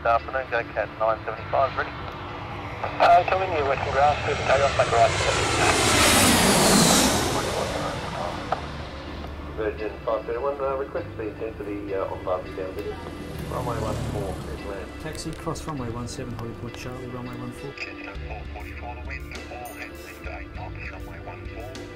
Good afternoon, go cat 975, ready? Come in here, Western Grass, clear for takeoff, back right. Virgin 531, request speed 10 for the on-pass down bit. Runway 14, clear to land. Taxi, cross runway 17, Hollywood Charlie, runway 14. 444 the wind, all hands this day, knots, runway 14,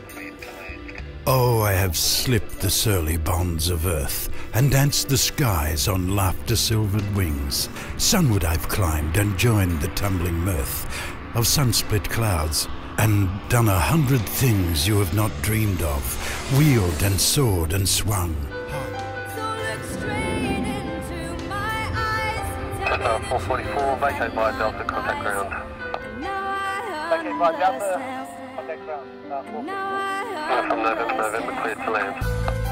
clear to land. Oh, I have slipped the surly bonds of earth and danced the skies on laughter-silvered wings. Sunward I've climbed and joined the tumbling mirth of sun-split clouds, and done 100 things you have not dreamed of, wheeled and soared and swung. Delta 444, vacate by Delta, contact ground. Vacate by Delta, contact ground. 444. From November, cleared to land.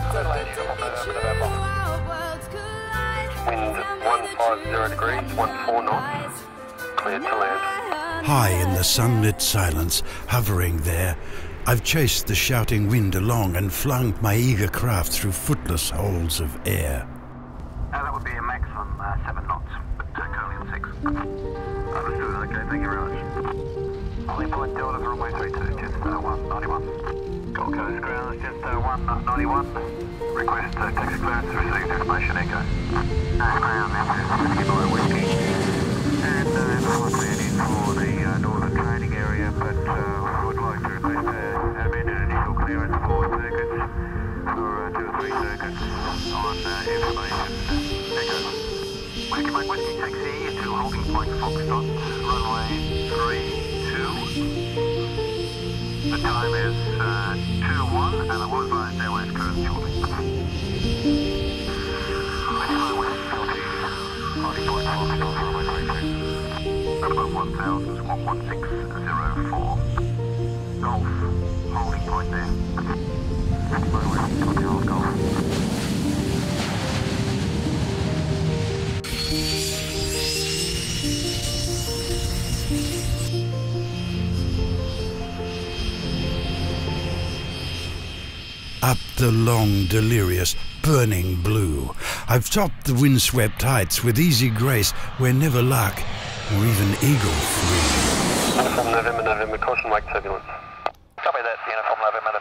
Clear to land, from November. Wind 150 degrees, 14 knots, cleared to land. High in the sunlit silence, hovering there, I've chased the shouting wind along and flung my eager craft through footless holes of air. That would be a maximum 7 knots, but currently on 6. Understood, okay, thank you very much. Holly Point Delta for runway 32, just 191. Gold Coast ground, just 191. Request taxi clearance to receive information echo. Ground, whiskey by whiskey. And we're cleared in for the northern training area, but would like to request admin and initial clearance for circuits, for 2 or 3 circuits on information echo. Whiskey Mike Whiskey taxi to holding point Foxtrot, runway 32. The time is 2:01 and I will advise airways clearance shortly. Whiskey Mike Whiskey holding point Foxtrot, runway 32. At about 1,1604. Golf, holding point there. Whiskey Mike Whiskey, copy hold golf. Up the long, delirious, burning blue, I've topped the windswept heights with easy grace where never lark or even eagle flew. Uniform November, caution wake turbulence. Copy that, Uniform November.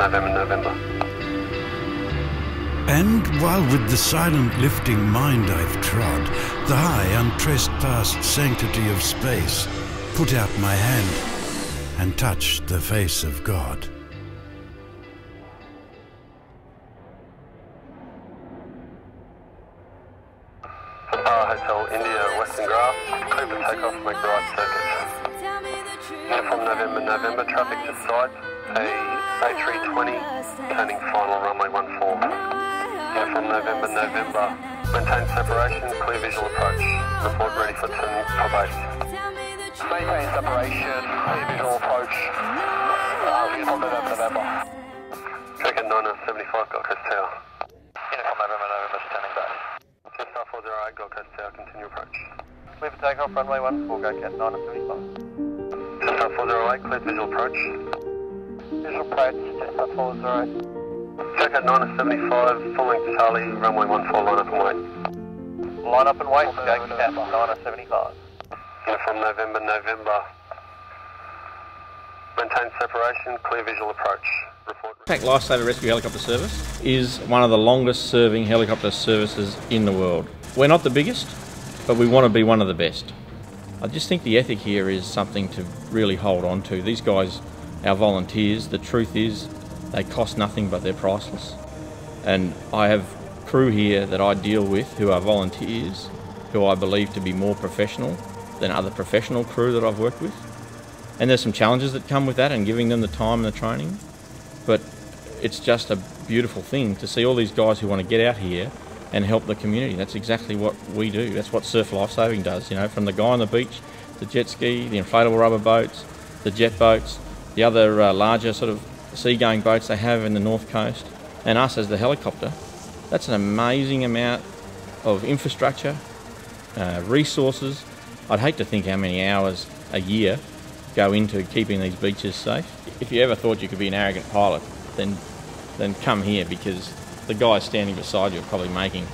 November. And while with the silent lifting mind I've trod the high untrespassed sanctity of space, put out my hand and touched the face of God. Hotel India, Western Grass, clear for takeoff, make the right circuit. Uniform November, traffic to site, A320, turning final runway 14. Uniform November, maintain separation, clear visual approach. Report ready for turn for base. Maintain separation, clear visual approach. Uniform November. Check at 975, Gold Coast Tower. Uniform November, standing base. Just 408, Gold Coast Tower, continue approach. Clear for takeoff, runway 14, go cat 975. Just 408, clear visual approach. Visual approach, just 408. Check at 975, full length Charlie, runway 14, line up and wait. Line up and wait, go cat 975. Uniform November. Maintain separation, clear visual approach. Report. PAC Lifesaver Rescue Helicopter Service is one of the longest serving helicopter services in the world. We're not the biggest, but we want to be one of the best. I just think the ethic here is something to really hold on to. These guys, our volunteers, the truth is they cost nothing but they're priceless. And I have crew here that I deal with who are volunteers who I believe to be more professional than other professional crew that I've worked with. And there's some challenges that come with that and giving them the time and the training. But it's just a beautiful thing to see all these guys who want to get out here and help the community. That's exactly what we do. That's what surf lifesaving does, you know, from the guy on the beach, the jet ski, the inflatable rubber boats, the jet boats, the other larger sort of seagoing boats they have in the north coast, and us as the helicopter. That's an amazing amount of infrastructure, resources. I'd hate to think how many hours a year go into keeping these beaches safe. If you ever thought you could be an arrogant pilot, then come here, because the guys standing beside you are probably making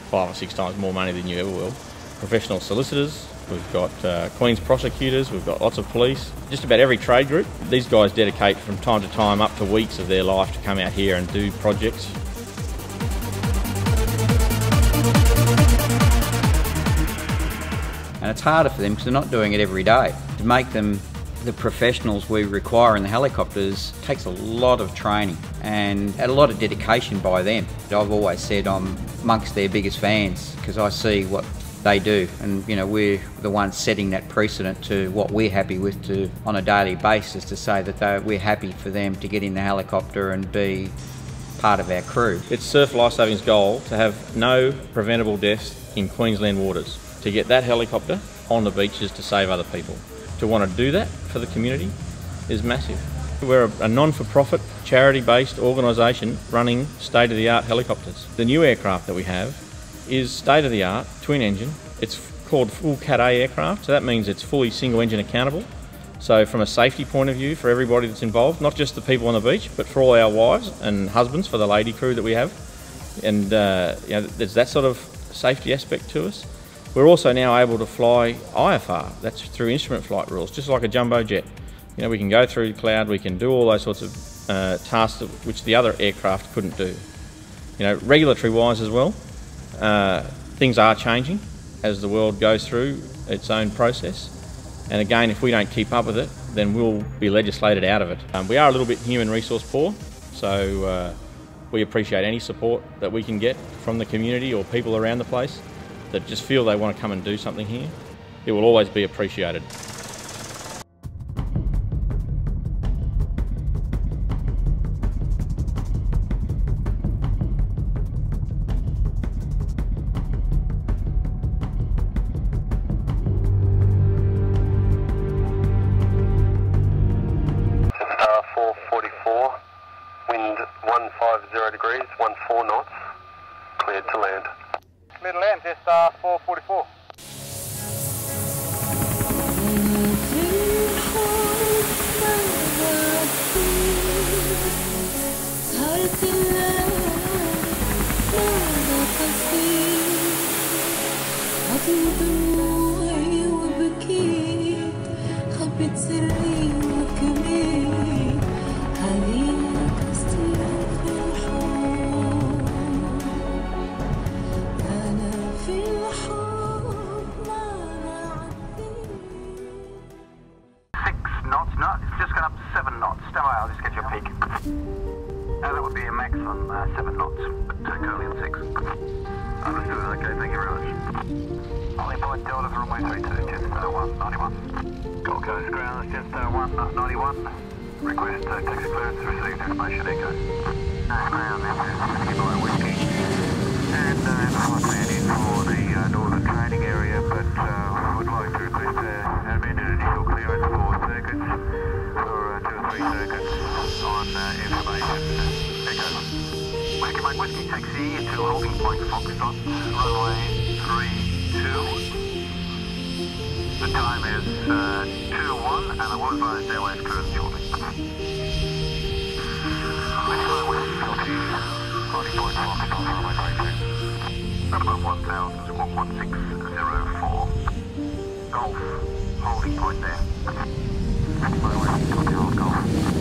5 or 6 times more money than you ever will. Professional solicitors, we've got Queen's prosecutors, we've got lots of police, just about every trade group. These guys dedicate from time to time up to weeks of their life to come out here and do projects. And it's harder for them because they're not doing it every day. To make them the professionals we require in the helicopters takes a lot of training and a lot of dedication by them. I've always said I'm amongst their biggest fans because I see what they do, and you know, we're the ones setting that precedent to what we're happy with to on a daily basis, to say that we're happy for them to get in the helicopter and be part of our crew. It's Surf Lifesaving's goal to have no preventable deaths in Queensland waters, to get that helicopter on the beaches to save other people. To want to do that for the community is massive. We're a non-for-profit, charity-based organisation running state-of-the-art helicopters. The new aircraft that we have is state-of-the-art, twin-engine. It's called full Cat A aircraft, so that means it's fully single-engine accountable. So from a safety point of view for everybody that's involved, not just the people on the beach, but for all our wives and husbands, for the lady crew that we have. And you know, there's that sort of safety aspect to us. We're also now able to fly IFR, that's through instrument flight rules, just like a jumbo jet. You know, we can go through the cloud, we can do all those sorts of tasks which the other aircraft couldn't do. You know, regulatory-wise as well, things are changing as the world goes through its own process. And again, if we don't keep up with it, then we'll be legislated out of it. We are a little bit human resource poor, so we appreciate any support that we can get from the community or people around the place that just feel they want to come and do something here. It will always be appreciated. Star 444, wind 150 degrees, 14 knots, cleared to land. Clear to land, Star 444. That would be a max on 7 knots, but curly on 6. Understood, okay, thank you very much. Only point Delta for runway 32, Jetstar 191. Gold Coast ground, Jetstar 191. Request taxi clearance received, information echo. Ground, that's below whiskey. And flight landing for the northern training area, but would like to request amended initial clearance for circuits, for 2 or 3 circuits on information echo. Whiskey Mike Whiskey, taxi to holding point Foxtrot, runway 32. The time is 2:01, and I will advise airways current shortly. Whiskey Whiskey, holding point Foxtrot, runway 32. At above 1,000, squawk 1604. Golf, holding point there. By the way, Golf.